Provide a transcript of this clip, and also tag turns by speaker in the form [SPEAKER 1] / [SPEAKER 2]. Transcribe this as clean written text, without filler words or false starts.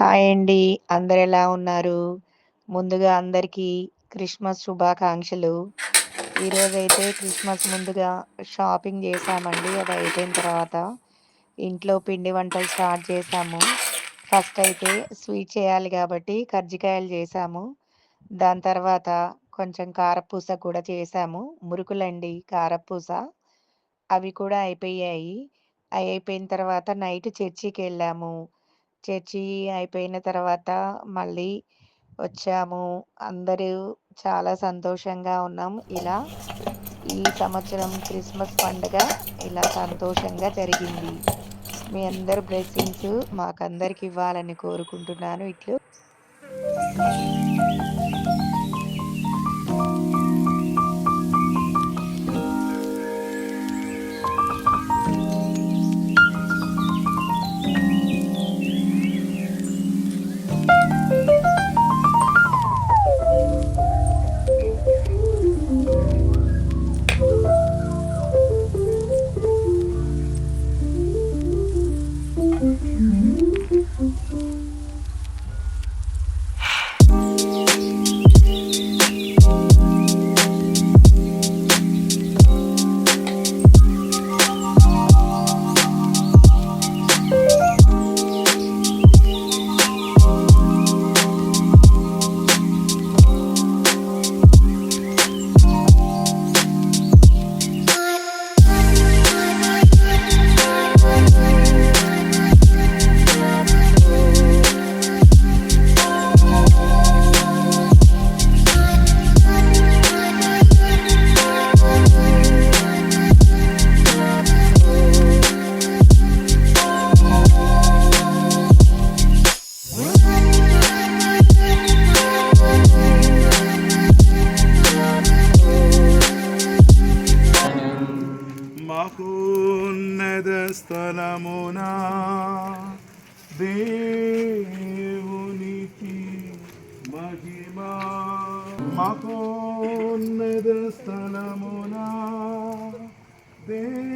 [SPEAKER 1] Hi అండి. అందరెలా ఉన్నారు? ముందుగా అందరికీ క్రిస్మస్ శుభాకాంక్షలు. ఈరోజైతే క్రిస్మస్ ముందుగా షాపింగ్ జేశామండి. అది అయిపోయిన తర్వాత ఇంట్లో పిండి వంటలు స్టార్ట్ చేశాము. ఫస్ట్ అయితే స్వీట్ చేయాలి గాబట్టి కర్జికాయలు జేశాము. దాని తర్వాత కొంచెం కారపూస కూడా చేశాము. మురుకులండి కారపూస. అవి కూడా అయిపోయాయి. అయి అయిపోయిన తర్వాత నైట్ చర్చికెళ్ళాము. చర్చి అయిపోయిన తర్వాత మళ్ళీ వచ్చాము. అందరూ చాలా సంతోషంగా ఉన్నాం. ఇలా ఈ సంవత్సరం క్రిస్మస్ పండుగ ఇలా సంతోషంగా జరిగింది. మీ అందరి బ్లెస్సింగ్స్ మాకందరికి ఇవ్వాలని కోరుకుంటున్నాను. ఇట్లు
[SPEAKER 2] మహోన్నత స్థలమునా దేవునికి మహిమా. మహోన్నత స్థలమునా దేవునికి